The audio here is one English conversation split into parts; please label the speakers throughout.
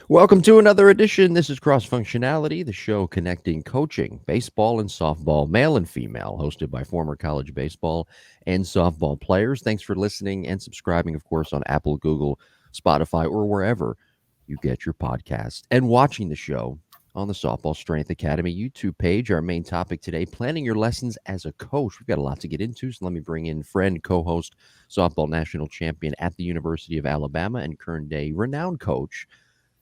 Speaker 1: Welcome to another edition. This is Cross Functionality, the show connecting coaching, baseball and softball, male and female, hosted by former college baseball and softball players. Thanks for listening and subscribing, of course, on Apple, Google, Spotify, or wherever you get your podcast, and watching the show on the Softball Strength Academy YouTube page. Our main topic today, planning your lessons as a coach. We've got a lot to get into, so let me bring in friend, co-host, softball national champion at the University of Alabama, and current day renowned coach,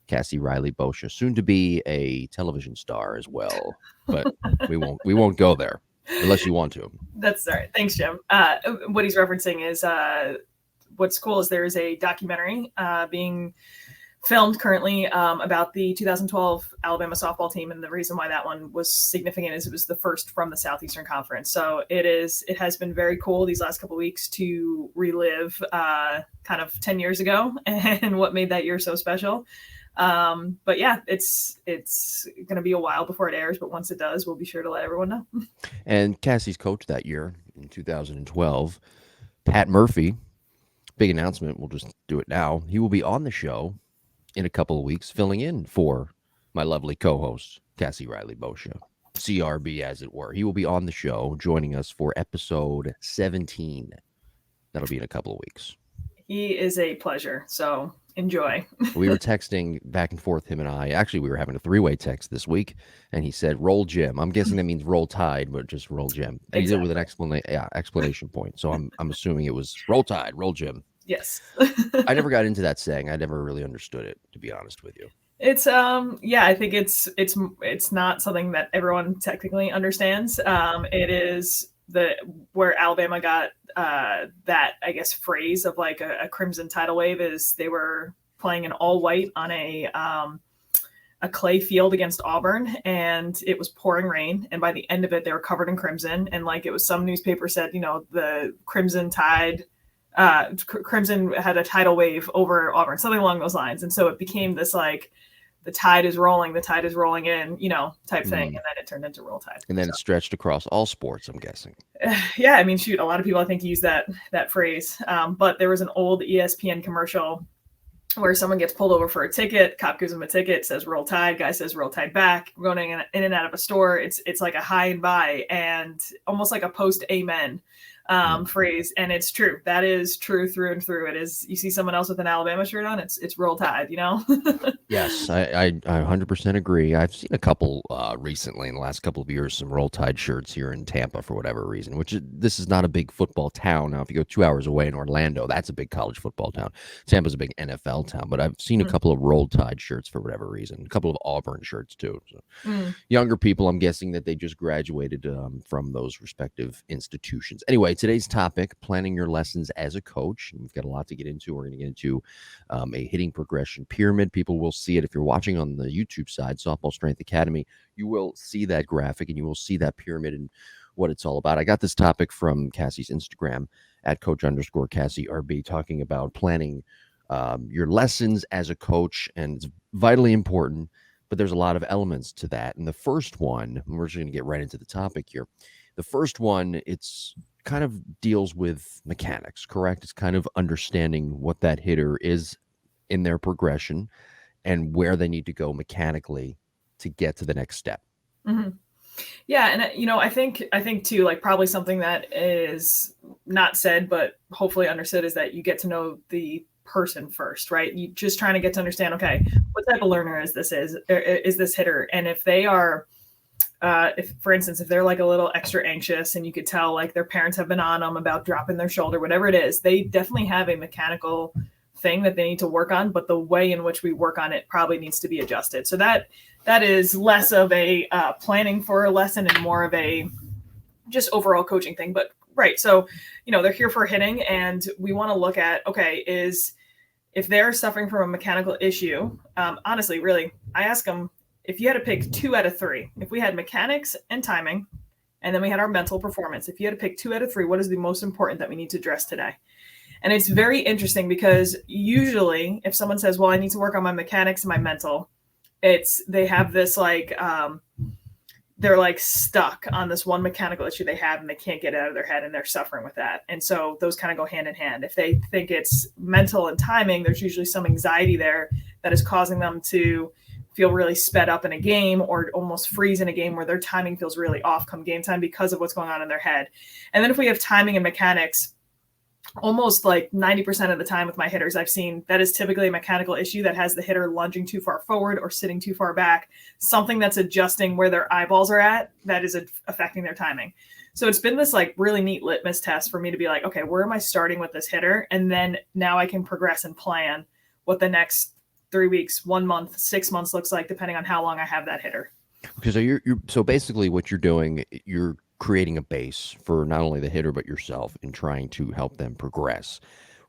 Speaker 1: Cassie Reilly-Boccia, soon to be a television star as well. But we won't go there unless you want to.
Speaker 2: That's all right. Thanks, Jim. What he's referencing is what's cool is there is a documentary being filmed currently about the 2012 Alabama softball team, and the reason why that one was significant is it was the first from the Southeastern Conference. So it has been very cool these last couple of weeks to relive kind of 10 years ago and what made that year so special. But yeah, it's going to be a while before it airs, but once it does, we'll be sure to let everyone know.
Speaker 1: And Cassie's coach that year in 2012, Pat Murphy, big announcement. We'll just do it now. He will be on the show in a couple of weeks, filling in for my lovely co-host, Cassie Reilly-Boccia, CRB as it were. He will be on the show joining us for episode 17. That'll be in a couple of weeks.
Speaker 2: He is a pleasure. So enjoy.
Speaker 1: We were texting back and forth, him and I. Actually, we were having a three-way text this week, and he said, "Roll Jim." I'm guessing that means roll tide, but just roll Jim. And he did it with an explanation point. So I'm assuming it was roll tide, roll Jim.
Speaker 2: Yes.
Speaker 1: I never got into that saying. I never really understood it, to be honest with you.
Speaker 2: It's I think it's not something that everyone technically understands. It is where Alabama got that, I guess, phrase of like a crimson tidal wave is they were playing in all white on a clay field against Auburn, and it was pouring rain, and by the end of it they were covered in crimson, and like it was some newspaper said, the crimson tide crimson had a tidal wave over Auburn, something along those lines. And so it became this like the tide is rolling in, type thing. And then it turned into roll tide.
Speaker 1: And then it stretched across all sports, I'm guessing.
Speaker 2: Yeah. I mean, shoot, a lot of people I think use that phrase. But there was an old ESPN commercial where someone gets pulled over for a ticket, cop gives them a ticket, says roll tide, guy says roll tide back, going in and out of a store. It's like a high and by, and almost like a post amen phrase. And it's true. That is true through and through. It is. You see someone else with an Alabama shirt on, it's roll tide,
Speaker 1: Yes, I 100% agree. I've seen a couple recently in the last couple of years, some roll tide shirts here in Tampa for whatever reason, this is not a big football town. Now, if you go 2 hours away in Orlando, that's a big college football town. Tampa's a big NFL town, but I've seen a couple of roll tide shirts for whatever reason, a couple of Auburn shirts too. So younger people, I'm guessing that they just graduated from those respective institutions. Anyway, today's topic, planning your lessons as a coach. We've got a lot to get into. We're going to get into a hitting progression pyramid. People will see it. If you're watching on the YouTube side, Softball Strength Academy, you will see that graphic and you will see that pyramid and what it's all about. I got this topic from Cassie's Instagram at coach_CassieRB, talking about planning your lessons as a coach, and it's vitally important, but there's a lot of elements to that. And the first one, we're just going to get right into the topic here. The first one, it's kind of deals with mechanics, correct? It's kind of understanding what that hitter is in their progression and where they need to go mechanically to get to the next step.
Speaker 2: Mm-hmm. Yeah. And, I think too, like probably something that is not said, but hopefully understood, is that you get to know the person first, right? You just trying to get to understand, okay, what type of learner is this hitter? And if they are, if for instance, if they're like a little extra anxious and you could tell like their parents have been on them about dropping their shoulder, whatever it is, they definitely have a mechanical thing that they need to work on, but the way in which we work on it probably needs to be adjusted. So that is less of a planning for a lesson and more of a just overall coaching thing. But right. So, they're here for hitting, and we want to look at, okay, if they're suffering from a mechanical issue, honestly, really, I ask them, if you had to pick 2 out of 3, if we had mechanics and timing, and then we had our mental performance, if you had to pick 2 out of 3, what is the most important that we need to address today? And it's very interesting because usually if someone says, well, I need to work on my mechanics and my mental, they have this like, they're like stuck on this one mechanical issue they have and they can't get it out of their head, and they're suffering with that. And so those kind of go hand in hand. If they think it's mental and timing, there's usually some anxiety there that is causing them to feel really sped up in a game or almost freeze in a game where their timing feels really off come game time because of what's going on in their head. And then if we have timing and mechanics, almost like 90% of the time with my hitters, I've seen that is typically a mechanical issue that has the hitter lunging too far forward or sitting too far back, something that's adjusting where their eyeballs are at that is affecting their timing. So it's been this like really neat litmus test for me to be like, okay, where am I starting with this hitter? And then now I can progress and plan what the next 3 weeks, 1 month, 6 months looks like, depending on how long I have that hitter.
Speaker 1: Okay, so you're so basically what you're doing, you're creating a base for not only the hitter but yourself and trying to help them progress.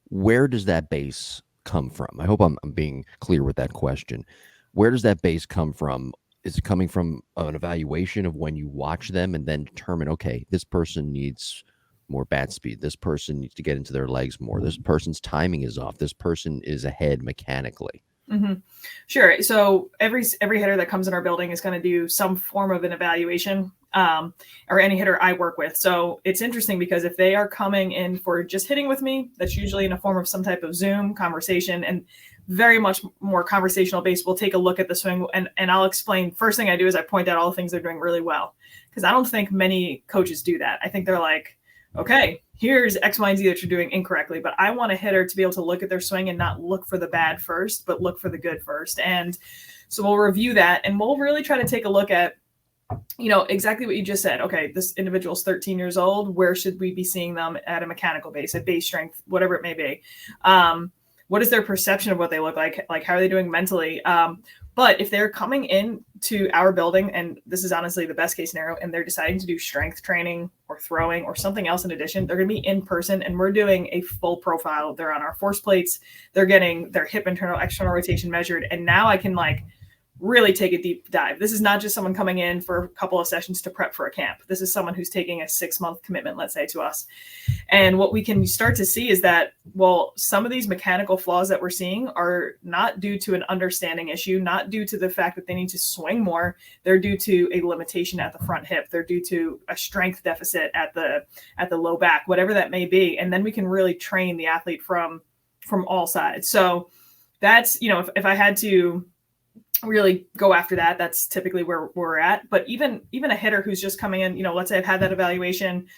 Speaker 1: Where does that base come from? I hope I'm being clear with that question. Where does that base come from? Is it coming from an evaluation of when you watch them and then determine, okay, this person needs more bat speed. This person needs to get into their legs more. This person's timing is off. This person is ahead mechanically.
Speaker 2: Mm-hmm. Sure. So every hitter that comes in our building is going to do some form of an evaluation, or any hitter I work with. So it's interesting because if they are coming in for just hitting with me, that's usually in a form of some type of Zoom conversation and very much more conversational based. We'll take a look at the swing and I'll explain. First thing I do is I point out all the things they're doing really well, because I don't think many coaches do that. I think they're like, okay, here's X, Y, and Z that you're doing incorrectly, but I want a hitter to be able to look at their swing and not look for the bad first, but look for the good first. And so we'll review that and we'll really try to take a look at, exactly what you just said. Okay, this individual's 13 years old. Where should we be seeing them at a mechanical base, at base strength, whatever it may be? What is their perception of what they look like? Like, how are they doing mentally? But if they're coming in to our building, and this is honestly the best case scenario, and they're deciding to do strength training or throwing or something else in addition, they're going to be in person and we're doing a full profile. They're on our force plates. They're getting their hip internal, external rotation measured. And now I can really take a deep dive. This is not just someone coming in for a couple of sessions to prep for a camp. This is someone who's taking a 6-month commitment, let's say, to us. And what we can start to see is that, well, some of these mechanical flaws that we're seeing are not due to an understanding issue, not due to the fact that they need to swing more. They're due to a limitation at the front hip. They're due to a strength deficit at the low back, whatever that may be. And then we can really train the athlete from all sides. So that's, if I had to really go after that, that's typically where we're at. But even a hitter who's just coming in, let's say I've had that evaluation,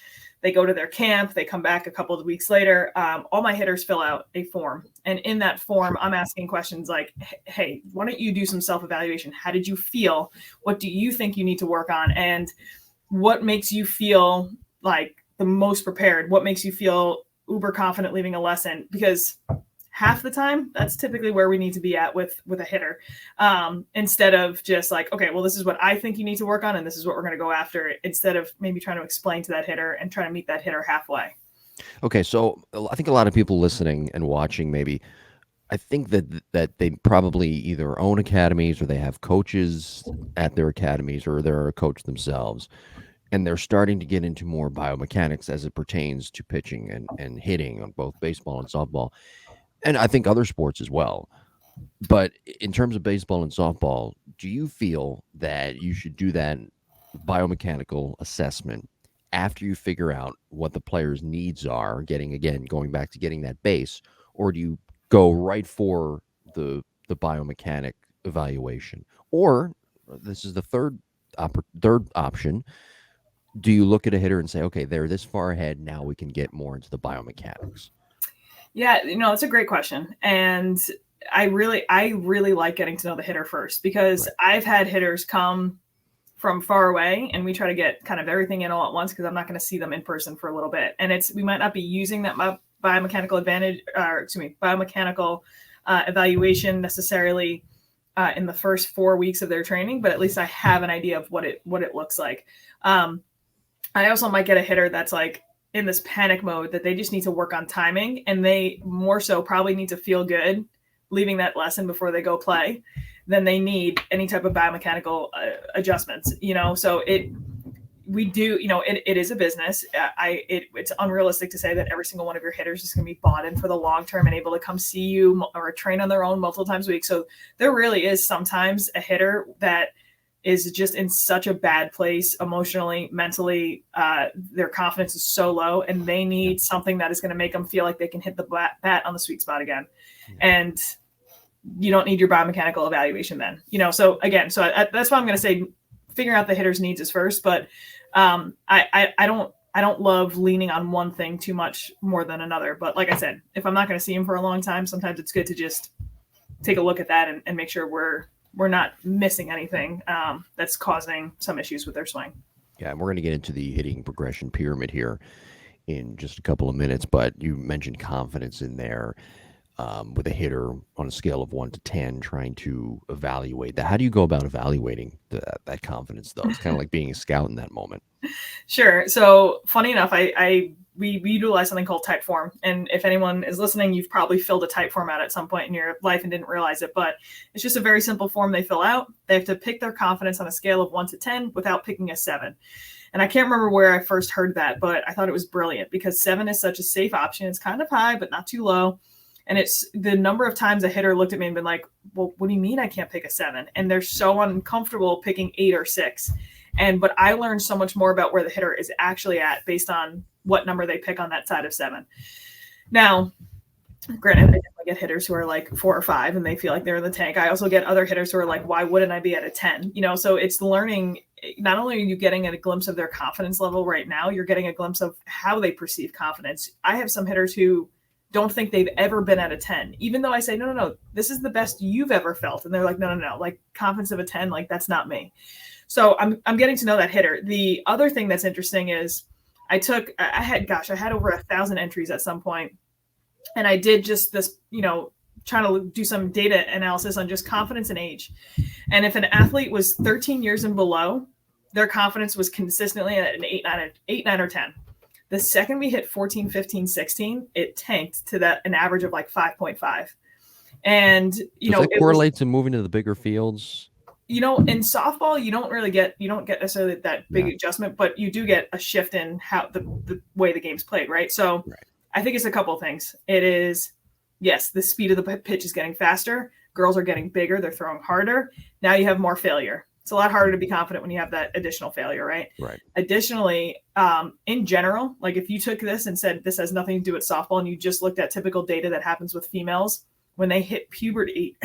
Speaker 2: they go to their camp, they come back a couple of weeks later. All my hitters fill out a form. And in that form, I'm asking questions like, hey, why don't you do some self-evaluation? How did you feel? What do you think you need to work on? And what makes you feel like the most prepared? What makes you feel uber confident leaving a lesson? Because half the time, that's typically where we need to be at with a hitter, instead of just like, okay, well, this is what I think you need to work on, and this is what we're going to go after, instead of maybe trying to explain to that hitter and trying to meet that hitter halfway.
Speaker 1: Okay, so I think a lot of people listening and watching, maybe, I think that they probably either own academies or they have coaches at their academies or they're a coach themselves, and they're starting to get into more biomechanics as it pertains to pitching and hitting on both baseball and softball. And I think other sports as well. But in terms of baseball and softball, do you feel that you should do that biomechanical assessment after you figure out what the player's needs are, going back to getting that base, or do you go right for the biomechanic evaluation? Or this is the third option. Do you look at a hitter and say, okay, they're this far ahead, now we can get more into the biomechanics?
Speaker 2: Yeah, it's a great question. And I really like getting to know the hitter first, because right. I've had hitters come from far away and we try to get kind of everything in all at once, because I'm not going to see them in person for a little bit. And we might not be using that biomechanical evaluation necessarily in the first 4 weeks of their training, but at least I have an idea of what it looks like. I also might get a hitter that's like in this panic mode that they just need to work on timing, and they more so probably need to feel good leaving that lesson before they go play than they need any type of biomechanical adjustments, so we do, it is a business. It's unrealistic to say that every single one of your hitters is going to be bought in for the long term and able to come see you or train on their own multiple times a week. So there really is sometimes a hitter that is just in such a bad place emotionally, mentally. Their confidence is so low, and they need something that is going to make them feel like they can hit the bat on the sweet spot again. And you don't need your biomechanical evaluation then. So again, that's why I'm going to say figuring out the hitter's needs is first. But I don't love leaning on one thing too much more than another. But like I said, if I'm not going to see him for a long time, sometimes it's good to just take a look at that and make sure we're not missing anything that's causing some issues with their swing.
Speaker 1: Yeah, and we're going to get into the hitting progression pyramid here in just a couple of minutes, but you mentioned confidence in there with a hitter on a scale of 1 to 10, trying to evaluate that. How do you go about evaluating that confidence, though? It's kind of like being a scout in that moment.
Speaker 2: Sure. So funny enough, we utilize something called type form. And if anyone is listening, you've probably filled a type form out at some point in your life and didn't realize it, but it's just a very simple form they fill out. They have to pick their confidence on a scale of 1 to 10 without picking a 7. And I can't remember where I first heard that, but I thought it was brilliant because 7 is such a safe option. It's kind of high, but not too low. And it's the number of times a hitter looked at me and been like, well, what do you mean I can't pick a 7? And they're so uncomfortable picking 8 or 6. But I learned so much more about where the hitter is actually at based on what number they pick on that side of 7. Now, granted, I get hitters who are like 4 or 5 and they feel like they're in the tank. I also get other hitters who are like, why wouldn't I be at a 10? So it's learning. Not only are you getting a glimpse of their confidence level right now, you're getting a glimpse of how they perceive confidence. I have some hitters who don't think they've ever been at a 10, even though I say, no, this is the best you've ever felt. And they're like, no, like confidence of a 10, like that's not me. So I'm getting to know that hitter. The other thing that's interesting is I had over 1,000 entries at some point, and I did just this, trying to do some data analysis on just confidence and age. And if an athlete was 13 years and below, their confidence was consistently at an 8, 9, or 10. The second we hit 14, 15, 16, it tanked to an average of like 5.5. And,
Speaker 1: Does that correlate to moving to the bigger fields?
Speaker 2: In softball, you don't get necessarily that big adjustment, but you do get a shift in how the way the game's played, right? So right. I think it's a couple of things. It is, yes, the speed of the pitch is getting faster. Girls are getting bigger. They're throwing harder. Now you have more failure. It's a lot harder to be confident when you have that additional failure, right?
Speaker 1: Right.
Speaker 2: Additionally, in general, like if you took this and said this has nothing to do with softball and you just looked at typical data that happens with females, when they hit puberty,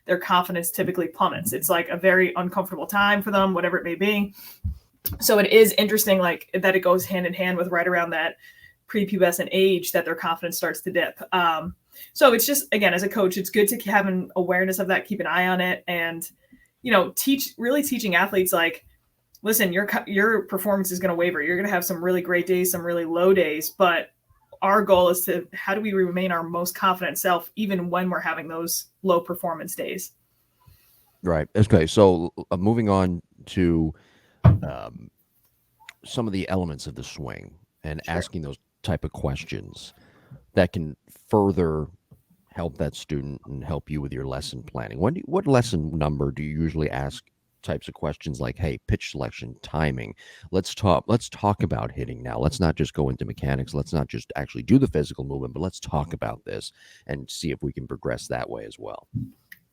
Speaker 2: their confidence typically plummets. It's like a very uncomfortable time for them, whatever it may be. So it is interesting, like that it goes hand in hand with right around that prepubescent age that their confidence starts to dip. So it's just, again, as a coach, it's good to have an awareness of that, keep an eye on it, and teaching athletes like, listen, your performance is going to waver. You're going to have some really great days, some really low days, but our goal is to, how do we remain our most confident self even when we're having those low performance days?
Speaker 1: Right. Okay. So moving on to some of the elements of the swing and asking those type of questions that can further help that student and help you with your lesson planning. What lesson number do you usually ask types of questions like, hey, pitch selection, timing, let's talk about hitting now. Let's not just go into mechanics. Let's not just actually do the physical movement, but let's talk about this and see if we can progress that way as well.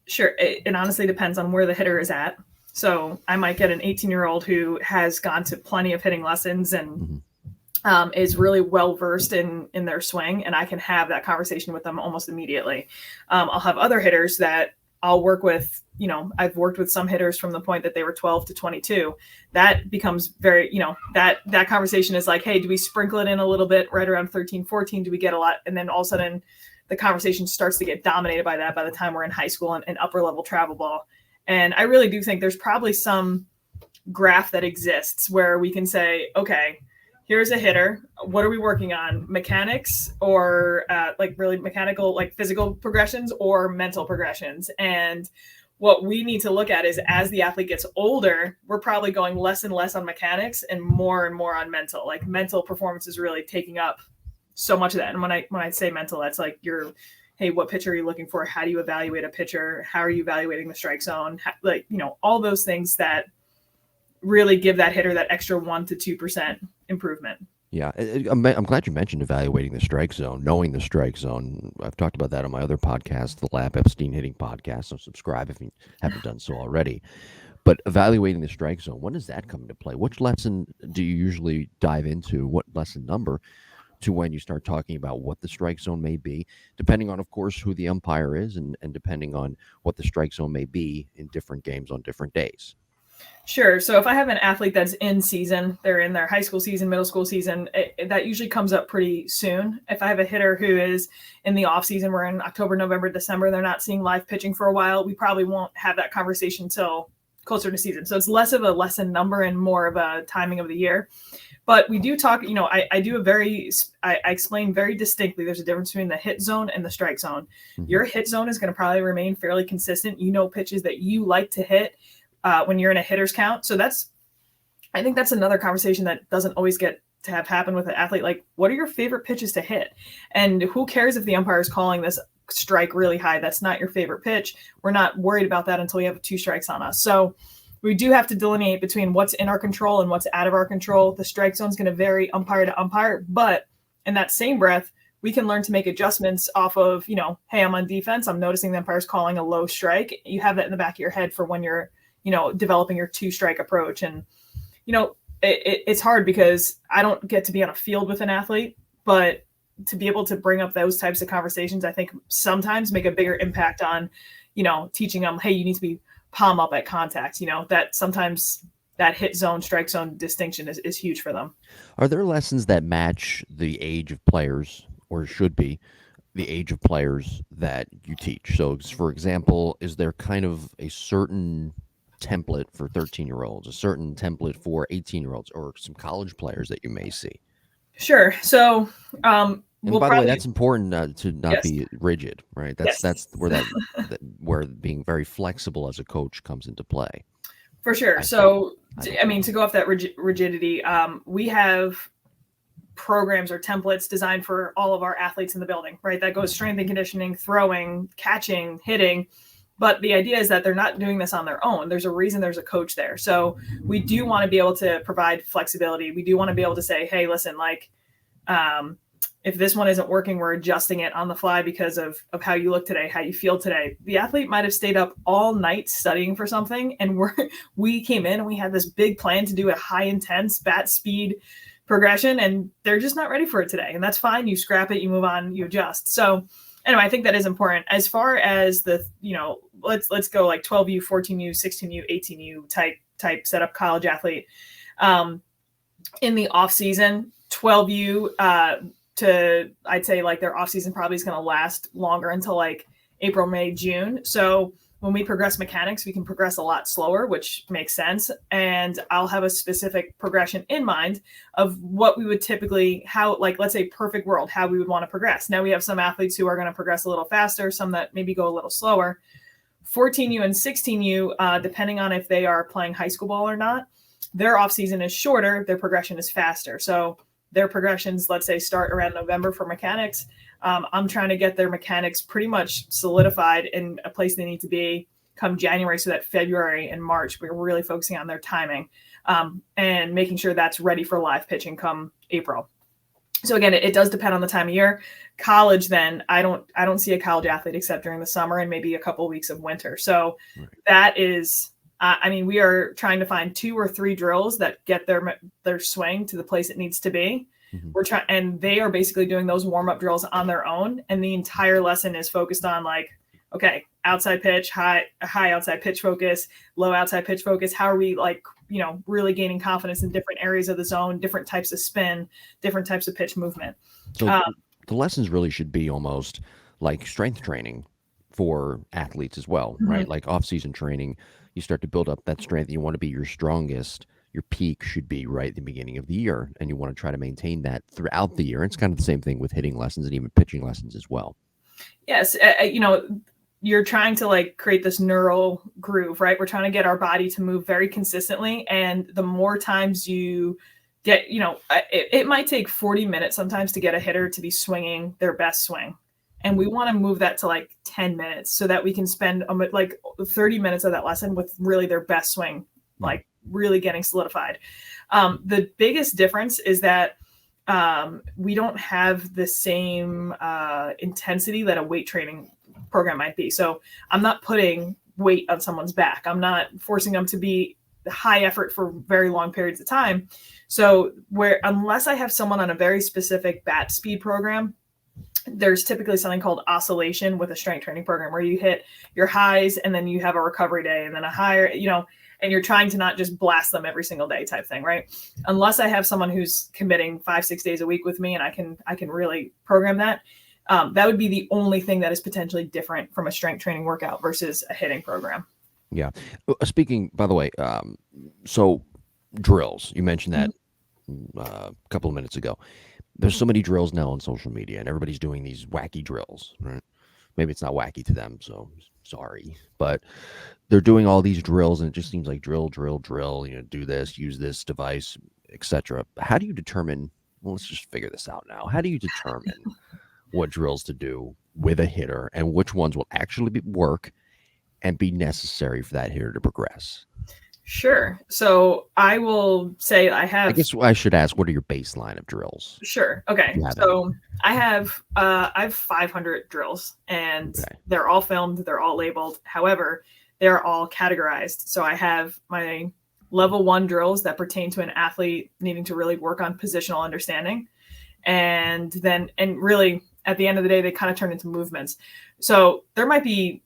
Speaker 2: Sure. It honestly depends on where the hitter is at. So I might get an 18-year-old who has gone to plenty of hitting lessons and is really well-versed in their swing, and I can have that conversation with them almost immediately. I'll have other hitters that I'll work with. I've worked with some hitters from the point that they were 12 to 22. That becomes very, that conversation is like, hey, do we sprinkle it in a little bit right around 13, 14? Do we get a lot? And then all of a sudden the conversation starts to get dominated by that by the time we're in high school and upper level travel ball. And I really do think there's probably some graph that exists where we can say, okay, here's a hitter. What are we working on? Mechanics or like really mechanical, like physical progressions or mental progressions? And what we need to look at is as the athlete gets older, we're probably going less and less on mechanics and more on mental. Like mental performance is really taking up so much of that. And when I say mental, that's like hey, what pitcher are you looking for? How do you evaluate a pitcher? How are you evaluating the strike zone? All those things that really give that hitter that extra 1 to 2% improvement.
Speaker 1: Yeah, I'm glad you mentioned evaluating the strike zone, knowing the strike zone. I've talked about that on my other podcast, the Lap Epstein Hitting Podcast, so subscribe if you haven't done so already. But evaluating the strike zone, when does that come into play? Which lesson do you usually dive into? What lesson number to when you start talking about what the strike zone may be, depending on, of course, who the umpire is, and depending on what the strike zone may be in different games on different days.
Speaker 2: Sure. So if I have an athlete that's in season, they're in their high school season, middle school season, that usually comes up pretty soon. If I have a hitter who is in the off season, we're in October, November, December, they're not seeing live pitching for a while, we probably won't have that conversation till closer to season. So it's less of a lesson number and more of a timing of the year. But we do talk, I explain very distinctly, there's a difference between the hit zone and the strike zone.
Speaker 1: Mm-hmm.
Speaker 2: Your hit zone is going to probably remain fairly consistent. Pitches that you like to hit when you're in a hitter's count. So I think that's another conversation that doesn't always get to have happen with an athlete. Like, what are your favorite pitches to hit? And who cares if the umpire is calling this strike really high? That's not your favorite pitch. We're not worried about that until we have 2 strikes on us. So we do have to delineate between what's in our control and what's out of our control. The strike zone is going to vary umpire to umpire, but in that same breath, we can learn to make adjustments off of, hey, I'm on defense. I'm noticing the umpire's calling a low strike. You have that in the back of your head for when you're, developing your 2-strike approach. And, it's hard because I don't get to be on a field with an athlete, but to be able to bring up those types of conversations, I think sometimes make a bigger impact on, teaching them, hey, you need to be palm up at contact, that sometimes that hit zone, strike zone distinction is huge for them.
Speaker 1: Are there lessons that match the age of players, or should be the age of players that you teach? So, for example, is there kind of a certain template for 13-year-olds, a certain template for 18-year-olds, or some college players that you may see?
Speaker 2: Sure. So,
Speaker 1: and by the way, that's important to not be rigid, right? That's where where being very flexible as a coach comes into play.
Speaker 2: For sure. So, to go off that rigidity, we have programs or templates designed for all of our athletes in the building, right? That goes strength and conditioning, throwing, catching, hitting. But the idea is that they're not doing this on their own. There's a reason there's a coach there. So we do want to be able to provide flexibility. We do want to be able to say, hey, listen, if this one isn't working, we're adjusting it on the fly because of how you look today, how you feel today. The athlete might have stayed up all night studying for something, and we came in and we had this big plan to do a high intense bat speed progression, and they're just not ready for it today. And that's fine. You scrap it, you move on, you adjust. So anyway, I think that is important. As far as the, let's go like 12U, 14U, 16U, 18U type setup college athlete. In the off season, 12U I'd say like their off season probably is going to last longer until like April, May, June. So when we progress mechanics, we can progress a lot slower, which makes sense. And I'll have a specific progression in mind of what we would typically, let's say perfect world, how we would want to progress. Now we have some athletes who are going to progress a little faster, some that maybe go a little slower. 14U and 16U, depending on if they are playing high school ball or not, their off season is shorter, their progression is faster. So their progressions, let's say, start around November for mechanics. I'm trying to get their mechanics pretty much solidified in a place they need to be come January, so that February and March, we're really focusing on their timing and making sure that's ready for live pitching come April. So again, it does depend on the time of year. College, then I don't see a college athlete except during the summer and maybe a couple of weeks of winter. So that is, we are trying to find 2 or 3 drills that get their swing to the place it needs to be. Mm-hmm. And they are basically doing those warm-up drills on their own. And the entire lesson is focused on okay, outside pitch, high outside pitch focus, low outside pitch focus. How are we really gaining confidence in different areas of the zone, different types of spin, different types of pitch movement.
Speaker 1: So the lessons really should be almost like strength training for athletes as well, mm-hmm. right? Like off-season training, you start to build up that strength. You want to be your strongest. Your peak should be right at the beginning of the year, and you want to try to maintain that throughout the year. And it's kind of the same thing with hitting lessons and even pitching lessons as well.
Speaker 2: Yes, you're trying to create this neural groove, right? We're trying to get our body to move very consistently, and the more times you get, it might take 40 minutes sometimes to get a hitter to be swinging their best swing. And we want to move that to 10 minutes so that we can spend 30 minutes of that lesson with really their best swing, really getting solidified. The biggest difference is that we don't have the same intensity that a weight training program might be. So I'm not putting weight on someone's back. I'm not forcing them to be high effort for very long periods of time. So unless I have someone on a very specific bat speed program, there's typically something called oscillation with a strength training program where you hit your highs and then you have a recovery day and then a higher, and you're trying to not just blast them every single day type thing, right? Unless I have someone who's committing 5-6 days a week with me and I can really program that. That would be the only thing that is potentially different from a strength training workout versus a hitting program.
Speaker 1: Yeah. Speaking, by the way, so drills, you mentioned that a couple of minutes ago. There's so many drills now on social media and everybody's doing these wacky drills, right? Maybe it's not wacky to them, so sorry, but they're doing all these drills and it just seems like drill, do this, use this device, etc. How do you determine, well, let's just figure this out now. How do you determine what drills to do with a hitter and which ones will actually work and be necessary for that hitter to progress?
Speaker 2: Sure. So I will say I
Speaker 1: guess I should ask, what are your baseline of drills?
Speaker 2: Sure. Okay. So I have 500 drills and they're all filmed. They're all labeled. However, they're all categorized. So I have my level 1 drills that pertain to an athlete needing to really work on positional understanding. And really at the end of the day, they kind of turn into movements. So there might be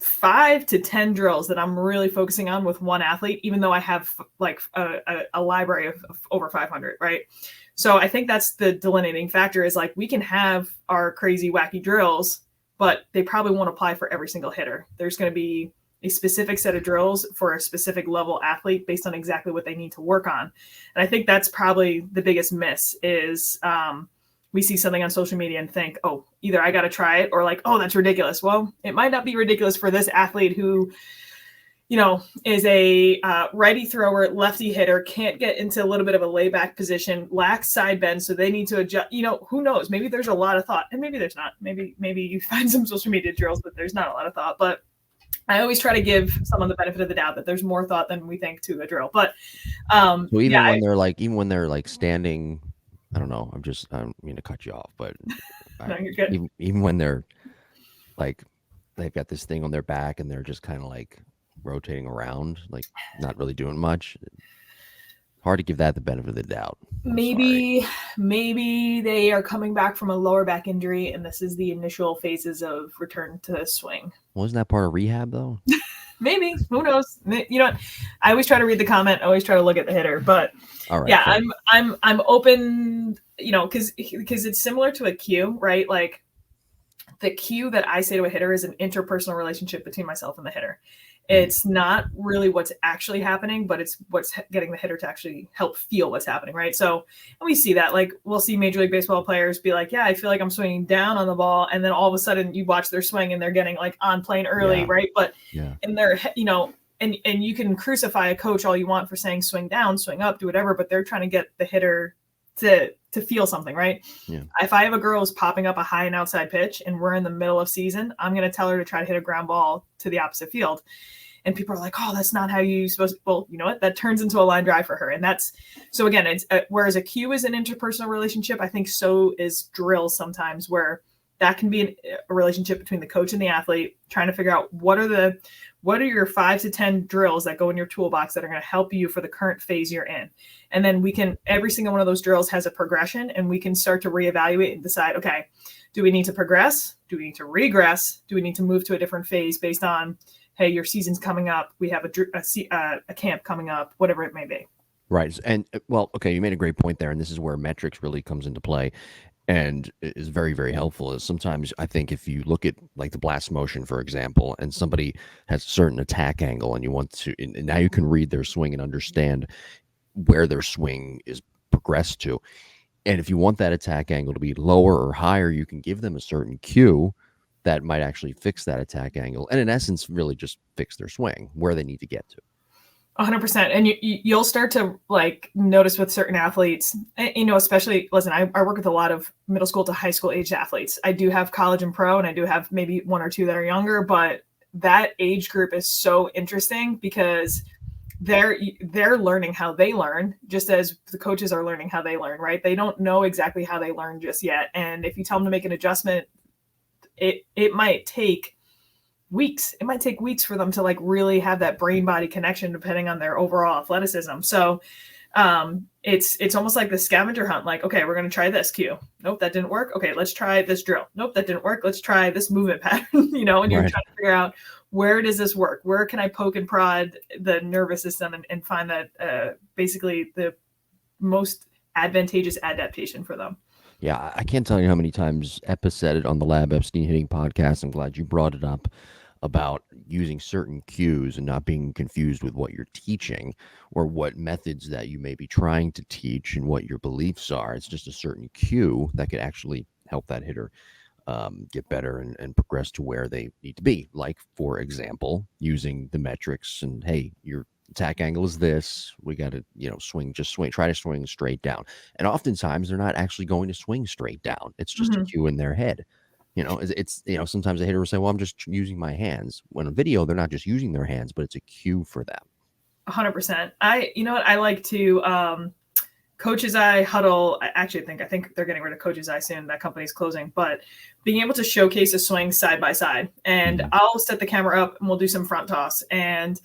Speaker 2: 5 to 10 drills that I'm really focusing on with one athlete, even though I have like a library of over 500, right? So I think that's the delineating factor is like, we can have our crazy wacky drills, but they probably won't apply for every single hitter. There's going to be a specific set of drills for a specific level athlete based on exactly what they need to work on. And I think that's probably the biggest miss is, we see something on social media and think, oh, either I got to try it or like, oh, that's ridiculous. Well, it might not be ridiculous for this athlete who, is a righty thrower, lefty hitter, can't get into a little bit of a layback position, lacks side bend. So they need to adjust, who knows? Maybe there's a lot of thought and maybe there's not. Maybe you find some social media drills, but there's not a lot of thought. But I always try to give someone the benefit of the doubt that there's more thought than we think to a drill. But
Speaker 1: so when they're like standing, I don't know. I don't mean to cut you off, but
Speaker 2: no, you're good.
Speaker 1: Even when they're like, they've got this thing on their back and they're just kind of like rotating around, like not really doing much. Hard to give that the benefit of the doubt.
Speaker 2: Maybe they are coming back from a lower back injury and this is the initial phases of return to swing.
Speaker 1: Wasn't that part of rehab though?
Speaker 2: Maybe, who knows? You know what? I always try to read the comment. I always try to look at the hitter, but all right, yeah, I'm open, because it's similar to a cue, right? Like the cue that I say to a hitter is an interpersonal relationship between myself and the hitter. It's not really what's actually happening, but it's what's getting the hitter to actually help feel what's happening, right? So we see that, like we'll see Major League Baseball players be like, yeah, I feel like I'm swinging down on the ball. And then all of a sudden you watch their swing and they're getting like on plane early, right? But in their, and you can crucify a coach all you want for saying swing down, swing up, do whatever, but they're trying to get the hitter to feel something, right? Yeah. If I have a girl who's popping up a high and outside pitch and we're in the middle of season, I'm going to tell her to try to hit a ground ball to the opposite field. And people are like, oh, that's not how you're supposed to. Well, you know what? That turns into a line drive for her. And that's, so again, it's whereas a cue is an interpersonal relationship, I think so is drills sometimes, where that can be a relationship between the coach and the athlete, trying to figure out what are your 5 to 10 drills that go in your toolbox that are going to help you for the current phase you're in. And then every single one of those drills has a progression and we can start to reevaluate and decide, okay, do we need to progress? Do we need to regress? Do we need to move to a different phase based on, hey, your season's coming up, we have a camp coming up, whatever it may be.
Speaker 1: Right. And well, okay, you made a great point there. And this is where metrics really comes into play and is very, very helpful. Is sometimes I think if you look at like the blast motion, for example, and somebody has a certain attack angle and you want to, and now you can read their swing and understand where their swing is progressed to. And if you want that attack angle to be lower or higher, you can give them a certain cue that might actually fix that attack angle. And in essence, really just fix their swing where they need to get to.
Speaker 2: 100%. And you'll start to like notice with certain athletes, especially, listen, I work with a lot of middle school to high school aged athletes. I do have college and pro, and I do have maybe 1 or 2 that are younger, but that age group is so interesting because they're learning how they learn, just as the coaches are learning how they learn, right? They don't know exactly how they learn just yet. And if you tell them to make an adjustment, it might take weeks. It might take weeks for them to like really have that brain body connection, depending on their overall athleticism. So it's almost like the scavenger hunt. Like, okay, we're going to try this cue. Nope, that didn't work. Okay, let's try this drill. Nope, that didn't work. Let's try this movement pattern, and you're
Speaker 1: Right.
Speaker 2: trying to figure out, where does this work? Where can I poke and prod the nervous system and find that basically the most advantageous adaptation for them.
Speaker 1: Yeah, I can't tell you how many times Eppa said it on the Lab Epstein Hitting podcast. I'm glad you brought it up about using certain cues and not being confused with what you're teaching or what methods that you may be trying to teach and what your beliefs are. It's just a certain cue that could actually help that hitter get better and progress to where they need to be. Like, for example, using the metrics and, hey, your attack angle is this. We got to, swing, try to swing straight down. And oftentimes they're not actually going to swing straight down. It's just a cue in their head. It's sometimes a hitter will say, well, I'm just using my hands. When on video, they're not just using their hands, but it's a cue for them.
Speaker 2: 100%. I like to, Coach's Eye huddle. I think they're getting rid of Coach's Eye soon. That company's closing, but being able to showcase a swing side by side, and I'll set the camera up and we'll do some front toss, and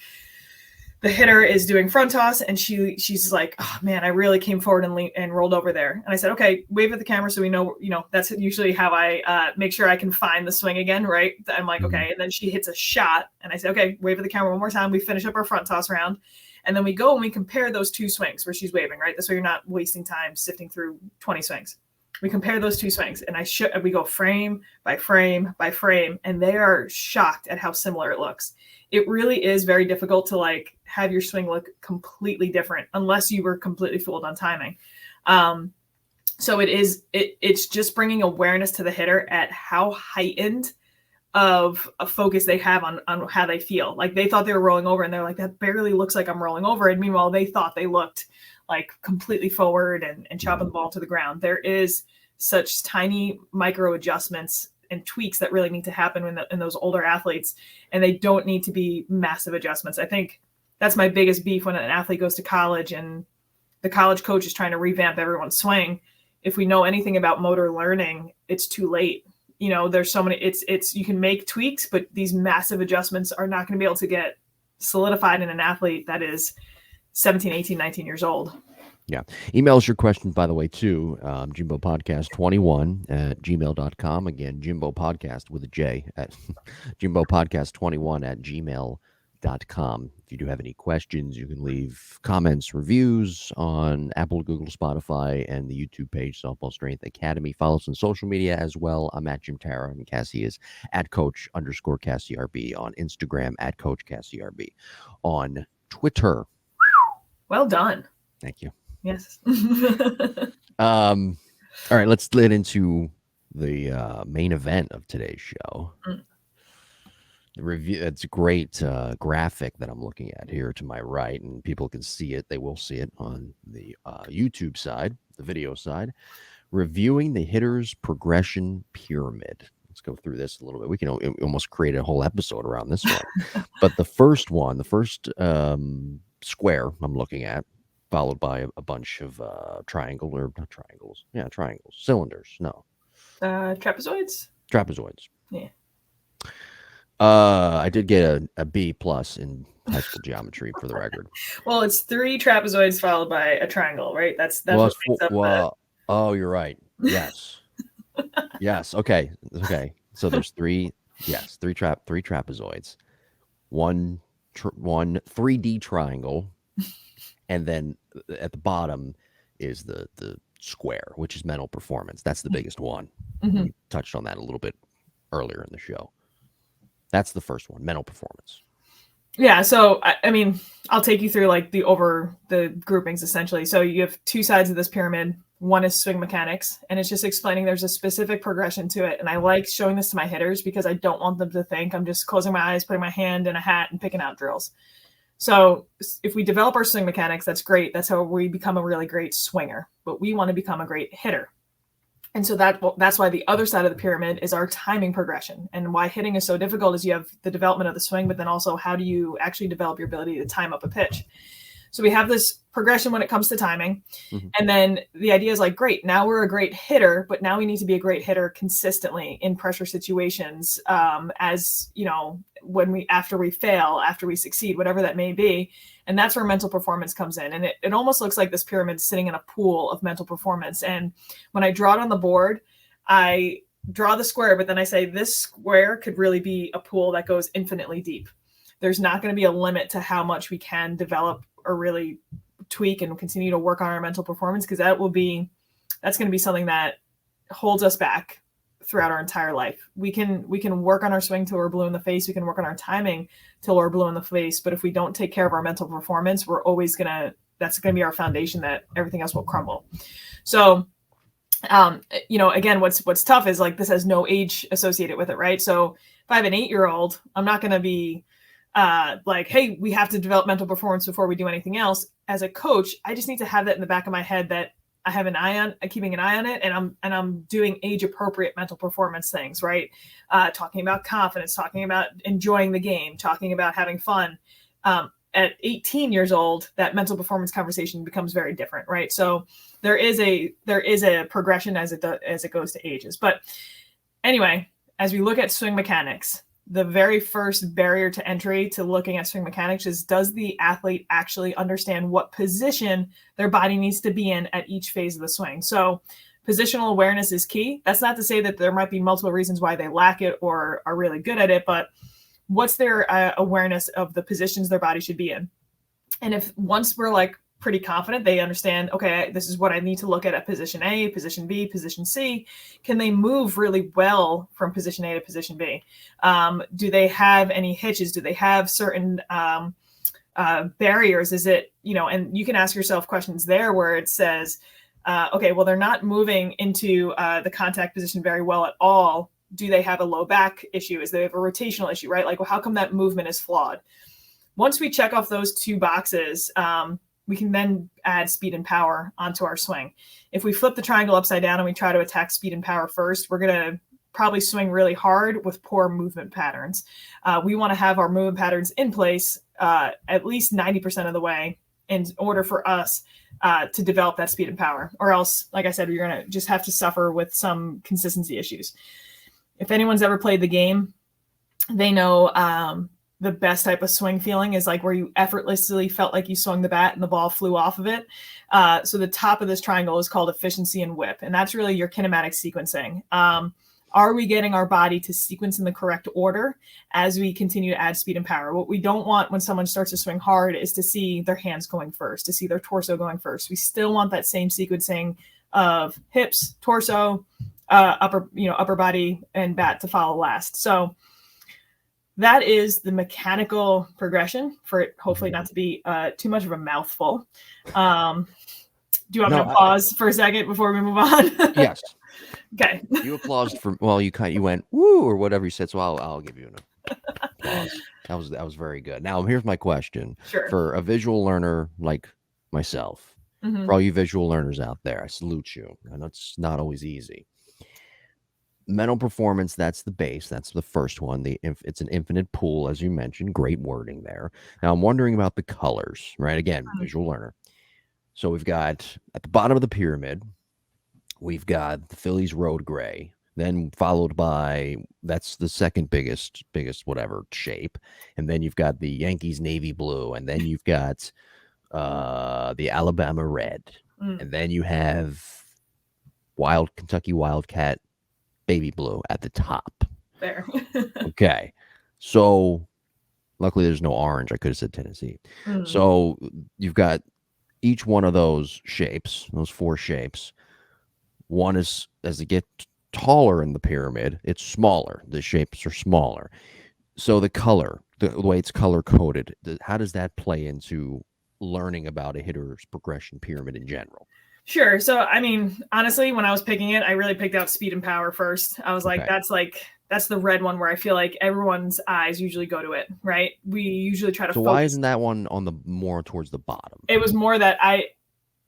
Speaker 2: the hitter is doing front toss, and she's like, oh man, I really came forward and rolled over there. And I said, okay, wave at the camera so we know, that's usually how I make sure I can find the swing again, right? I'm like, okay. And then she hits a shot, and I say, okay, wave at the camera one more time. We finish up our front toss round, and then we go and we compare those two swings where she's waving, right? This way you're not wasting time sifting through 20 swings. We compare those two swings, and we go frame by frame by frame, and they are shocked at how similar it looks. It really is very difficult to like have your swing look completely different unless you were completely fooled on timing. So it's just bringing awareness to the hitter at how heightened of a focus they have on how they feel. Like, they thought they were rolling over, and they're like, that barely looks like I'm rolling over. And meanwhile, they thought they looked like completely forward and chopping the ball to the ground. There is such tiny micro adjustments and tweaks that really need to happen in those older athletes, and they don't need to be massive adjustments. I think that's my biggest beef when an athlete goes to college and the college coach is trying to revamp everyone's swing. If we know anything about motor learning, it's too late. There's so many, you can make tweaks, but these massive adjustments are not going to be able to get solidified in an athlete that is 17, 18, 19 years old.
Speaker 1: Yeah. Email us your questions, by the way, to jimbopodcast21@gmail.com. Again, Jimbo Podcast with a J at jimbopodcast21@gmail.com. If you do have any questions, you can leave comments, reviews on Apple, Google, Spotify, and the YouTube page, Softball Strength Academy. Follow us on social media as well. I'm at Jim Tara, and Cassie is at Coach_CassieRB on Instagram, at Coach CassieRB on Twitter.
Speaker 2: Well done.
Speaker 1: Thank you.
Speaker 2: Yes.
Speaker 1: All right, let's get into the main event of today's show. The review. It's a great graphic that I'm looking at here to my right, and people can see it. They will see it on the YouTube side, the video side. Reviewing the hitter's progression pyramid. Let's go through this a little bit. We can almost create a whole episode around this one. But the first square I'm looking at, followed by a bunch of cylinders. No.
Speaker 2: Trapezoids.
Speaker 1: Yeah. I did get a B+ in high school geometry, for the record.
Speaker 2: Well, it's 3 trapezoids followed by a triangle, right? That's what makes up
Speaker 1: oh, you're right. Yes. Yes. Okay. So there's 3 trapezoids, one 3D triangle, and then at the bottom is the square, which is mental performance. That's the biggest one. We touched on that a little bit earlier in the show. That's the first one, mental performance.
Speaker 2: Yeah. So, I mean, I'll take you through like the groupings essentially. So you have 2 sides of this pyramid. One is swing mechanics, and it's just explaining there's a specific progression to it. And I like showing this to my hitters because I don't want them to think I'm just closing my eyes, putting my hand in a hat and picking out drills. So if we develop our swing mechanics, that's great. That's how we become a really great swinger, but we want to become a great hitter. And so that's why the other side of the pyramid is our timing progression. And why hitting is so difficult is you have the development of the swing, but then also how do you actually develop your ability to time up a pitch? So we have this progression when it comes to timing.
Speaker 1: Mhm.
Speaker 2: And then the idea is like, great, now we're a great hitter, but now we need to be a great hitter consistently in pressure situations, as you know, after we fail, after we succeed, whatever that may be. And that's where mental performance comes in. And it almost looks like this pyramid sitting in a pool of mental performance. And when I draw it on the board, I draw the square, but then I say this square could really be a pool that goes infinitely deep. There's not going to be a limit to how much we can develop or really tweak and continue to work on our mental performance, because that's going to be something that holds us back throughout our entire life. We can work on our swing till we're blue in the face. We can work on our timing till we're blue in the face. But if we don't take care of our mental performance, that's going to be our foundation that everything else will crumble. So, again, what's tough is like, this has no age associated with it, right? So if I have an 8-year-old, I'm not going to be like, hey, we have to develop mental performance before we do anything else. As a coach, I just need to have that in the back of my head, that I have keeping an eye on it, and I'm doing age appropriate mental performance things, right? Talking about confidence, talking about enjoying the game, talking about having fun. At 18 years old, that mental performance conversation becomes very different, right? So there is a progression as it goes to ages. But anyway, as we look at swing mechanics, the very first barrier to entry to looking at swing mechanics is, does the athlete actually understand what position their body needs to be in at each phase of the swing? So positional awareness is key. That's not to say that there might be multiple reasons why they lack it or are really good at it, but what's their awareness of the positions their body should be in? And if once we're like pretty confident, they understand, okay, this is what I need to look at position A, position B, position C. Can they move really well from position A to position B? Do they have any hitches? Do they have certain barriers? Is it, and you can ask yourself questions there where it says, okay, well, they're not moving into the contact position very well at all. Do they have a low back issue? Is they have a rotational issue, right? Like, well, how come that movement is flawed? Once we check off those two boxes, we can then add speed and power onto our swing. If we flip the triangle upside down and we try to attack speed and power first, we're going to probably swing really hard with poor movement patterns. We want to have our movement patterns in place at least 90% of the way in order for us to develop that speed and power. Or else, like I said, you're going to just have to suffer with some consistency issues. If anyone's ever played the game, they know the best type of swing feeling is like where you effortlessly felt like you swung the bat and the ball flew off of it. So the top of this triangle is called efficiency and whip. And that's really your kinematic sequencing. Are we getting our body to sequence in the correct order as we continue to add speed and power? What we don't want when someone starts to swing hard is to see their hands going first, to see their torso going first. We still want that same sequencing of hips, torso, upper body, and bat to follow last. So that is the mechanical progression for it, hopefully not to be too much of a mouthful. Do you want me to pause for a second before we move on?
Speaker 1: Yes.
Speaker 2: Okay.
Speaker 1: You applauded for, well, you went woo or whatever you said, so I'll give you an applause. That was very good. Now here's my question.
Speaker 2: Sure.
Speaker 1: For a visual learner like myself, for all you visual learners out there, I salute you. I know it's not always easy. Mental performance, that's the base. That's the first one. It's an infinite pool, as you mentioned. Great wording there. Now I'm wondering about the colors, right? Again, visual learner. So we've got at the bottom of the pyramid, we've got the Phillies road gray, then followed by, that's the second biggest whatever shape. And then you've got the Yankees navy blue, and then you've got the Alabama red. And then you have Kentucky Wildcat baby blue at the top.
Speaker 2: There.
Speaker 1: Okay. So luckily there's no orange. I could have said Tennessee. So you've got each one of those shapes, those four shapes. One is, as it gets taller in the pyramid, it's smaller. The shapes are smaller. So the color, the way it's color coded, how does that play into learning about a hitter's progression pyramid in general?
Speaker 2: Sure. So, I mean, honestly, when I was picking it, I really picked out speed and power first. I was like, that's the red one where I feel like everyone's eyes usually go to it, right? We usually try to focus.
Speaker 1: Why isn't that one on the more towards the bottom?
Speaker 2: It was more that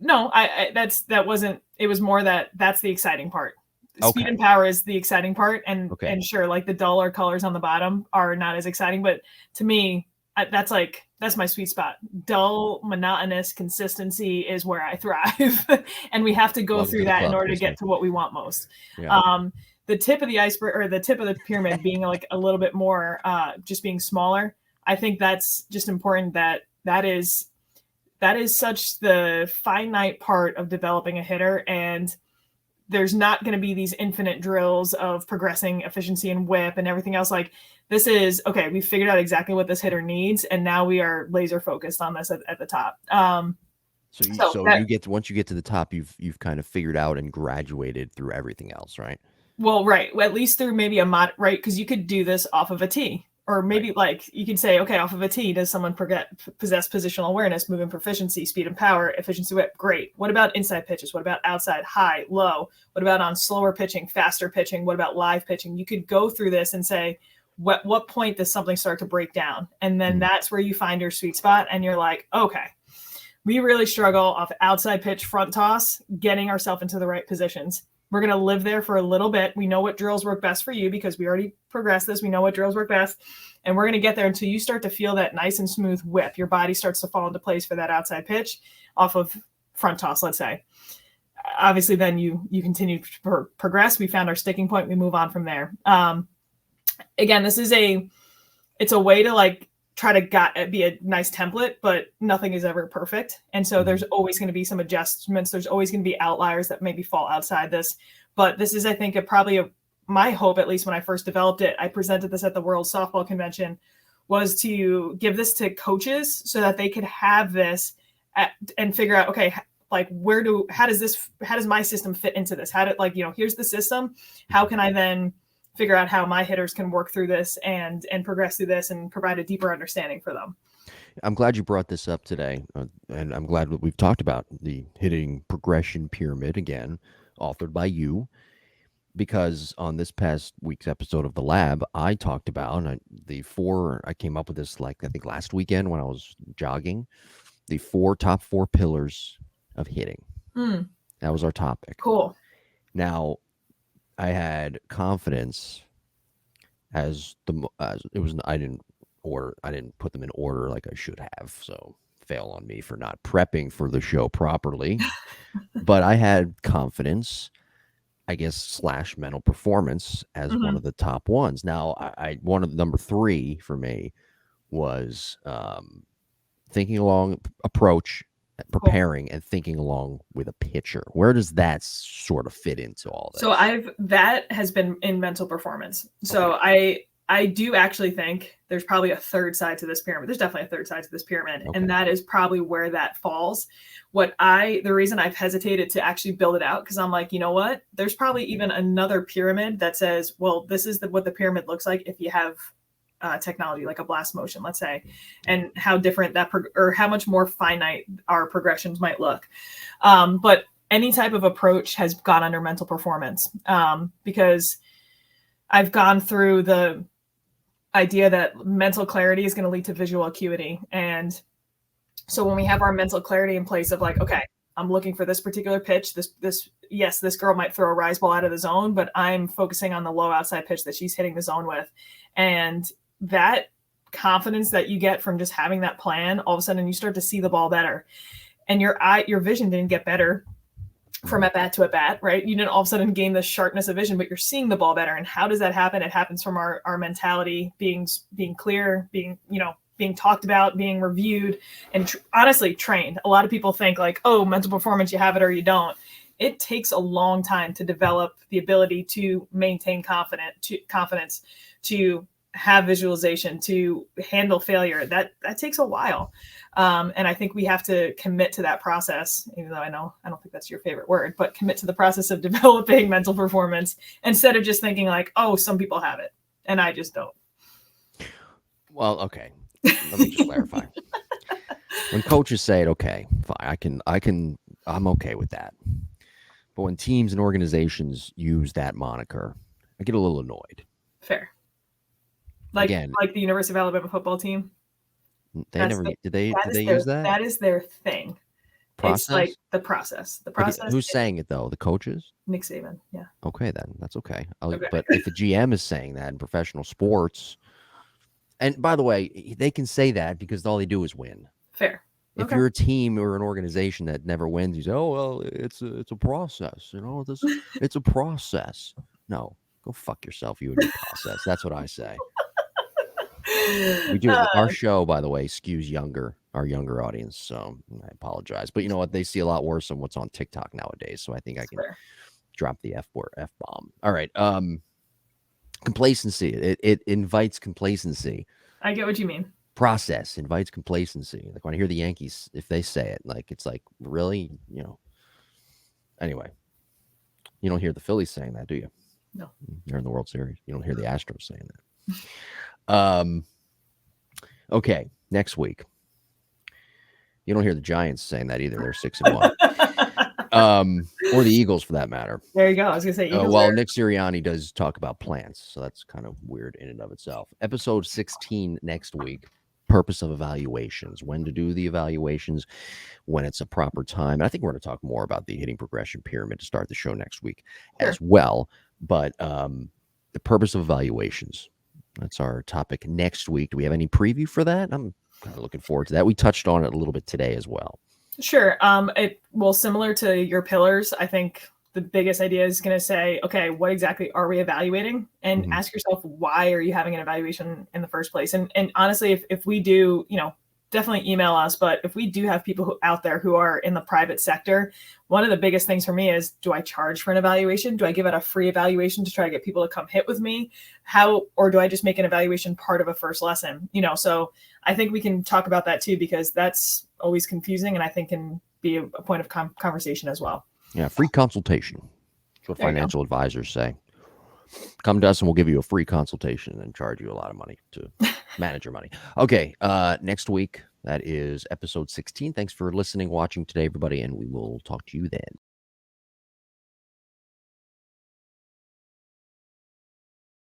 Speaker 2: it was more that that's the exciting part. Speed and power is the exciting part. And sure, like the duller colors on the bottom are not as exciting, but to me, that's my sweet spot. Dull, monotonous consistency is where I thrive. And we have to go
Speaker 1: Welcome
Speaker 2: through
Speaker 1: to the
Speaker 2: that in
Speaker 1: club,
Speaker 2: order to
Speaker 1: Christy.
Speaker 2: get to what we want most.
Speaker 1: Yeah.
Speaker 2: The tip of the iceberg, or the tip of the pyramid, being like a little bit more just being smaller. I think that's just important. That is such the finite part of developing a hitter, and there's not going to be these infinite drills of progressing efficiency and whip and everything else. Like, this is okay. We figured out exactly what this hitter needs, and now we are laser focused on this at the top.
Speaker 1: So you get to, once you get to the top, you've kind of figured out and graduated through everything else, right?
Speaker 2: Well, right. Well, at least through maybe a mod, right? Because you could do this off of a tee, or maybe like you could say, okay, off of a tee, does someone possess positional awareness, movement proficiency, speed and power, efficiency whip? Great. What about inside pitches? What about outside, high, low? What about on slower pitching, faster pitching? What about live pitching? You could go through this and say, what point does something start to break down? And then that's where you find your sweet spot, and you're like, okay, we really struggle off outside pitch, front toss, getting ourselves into the right positions. We're going to live there for a little bit. We know what drills work best for you because we already progressed this. We know what drills work best. And we're going to get there until you start to feel that nice and smooth whip. Your body starts to fall into place for that outside pitch off of front toss, let's say. Obviously, then you continue to progress. We found our sticking point. We move on from there. Again, it's a way to like try to be a nice template, but nothing is ever perfect. And so there's always going to be some adjustments. There's always going to be outliers that maybe fall outside this. But this is, I think, my hope, at least when I first developed it, I presented this at the World Softball Convention, was to give this to coaches so that they could have this and figure out, okay, like how does my system fit into this? Here's the system. How can I then figure out how my hitters can work through this and progress through this and provide a deeper understanding for them.
Speaker 1: I'm glad you brought this up today, and I'm glad that we've talked about the hitting progression pyramid again, authored by you, because on this past week's episode of The Lab, I talked about I came up with this, like, I think last weekend when I was jogging, the top four pillars of hitting. That was our topic.
Speaker 2: Cool.
Speaker 1: Now, I had confidence I didn't put them in order like I should have. So fail on me for not prepping for the show properly. But I had confidence, I guess, / mental performance as one of the top ones. Now, one of the number 3 for me was thinking along approach, preparing and thinking along with a pitcher. Where does that sort of fit into all this?
Speaker 2: So that has been in mental performance. So okay. I do actually think there's probably a third side to this pyramid. There's definitely a third side to this pyramid. Okay. And that is probably where that falls. The reason I've hesitated to actually build it out, because I'm like, you know what? There's probably even another pyramid that says, well, this is what the pyramid looks like if you have technology like a blast motion, let's say, and how different or how much more finite our progressions might look. But any type of approach has gone under mental performance, because I've gone through the idea that mental clarity is going to lead to visual acuity. And so when we have our mental clarity in place of like, okay, I'm looking for this particular pitch, this girl might throw a rise ball out of the zone, but I'm focusing on the low outside pitch that she's hitting the zone with. And that confidence that you get from just having that plan, all of a sudden you start to see the ball better, and your vision didn't get better from at bat to at bat, right? You didn't all of a sudden gain the sharpness of vision, but you're seeing the ball better. And how does that happen? It happens from our mentality being clear, being talked about, being reviewed, and honestly trained. A lot of people think like, oh, mental performance, you have it or you don't. It takes a long time to develop the ability to maintain confidence, to have visualization, to handle failure. That takes a while. And I think we have to commit to that process, even though I don't think that's your favorite word, but commit to the process of developing mental performance instead of just thinking like, oh, some people have it and I just don't.
Speaker 1: Well, okay. Let me just clarify. When coaches say it, okay, fine, I'm okay with that. But when teams and organizations use that moniker, I get a little annoyed.
Speaker 2: Fair. Like the University of Alabama football team.
Speaker 1: Did they use that?
Speaker 2: That is their thing.
Speaker 1: Process? It's
Speaker 2: like the process. The process.
Speaker 1: Who's saying it though? The coaches?
Speaker 2: Nick Saban. Yeah.
Speaker 1: Okay, then that's okay. Okay. But if the GM is saying that in professional sports, And by the way, they can say that because all they do is win.
Speaker 2: Fair.
Speaker 1: If
Speaker 2: Okay.
Speaker 1: you're a team or an organization that never wins, you say, "Oh well, it's a process." It's a process. No, go fuck yourself, you and your process. That's what I say. We do our show, by the way, skews our younger audience. So I apologize, but you know what? They see a lot worse than what's on TikTok nowadays. So I think I can
Speaker 2: fair.
Speaker 1: drop the F word, F bomb. All right. Complacency. It invites complacency.
Speaker 2: I get what you mean.
Speaker 1: Process invites complacency. Like when I hear the Yankees, if they say it, like it's like really, Anyway, you don't hear the Phillies saying that, do you?
Speaker 2: No.
Speaker 1: They're in the World Series. You don't hear the Astros saying that. Okay, next week. You don't hear the Giants saying that either. They're 6-1. Or the Eagles for that matter.
Speaker 2: There you go. I was gonna say Eagles.
Speaker 1: Well, Nick Sirianni does talk about plants, so that's kind of weird in and of itself. Episode 16 next week. Purpose of evaluations, when to do the evaluations, when it's a proper time. And I think we're going to talk more about the hitting progression pyramid to start the show next week as well. But the purpose of evaluations, that's our topic next week. Do we have any preview for that? I'm kind of looking forward to that. We touched on it a little bit today as well.
Speaker 2: Sure. Similar to your pillars, I think the biggest idea is going to say, okay, what exactly are we evaluating? And ask yourself, why are you having an evaluation in the first place? And honestly, if we do, definitely email us. But if we do have people out there who are in the private sector, one of the biggest things for me is, do I charge for an evaluation? Do I give out a free evaluation to try to get people to come hit with me? Or do I just make an evaluation part of a first lesson? So I think we can talk about that too, because that's always confusing and I think can be a point of conversation as well.
Speaker 1: Yeah, free consultation. That's what financial advisors say. Come to us and we'll give you a free consultation and charge you a lot of money to manage your money. Okay, next week, that is episode 16. Thanks for listening, watching today, everybody, and we will talk to you then.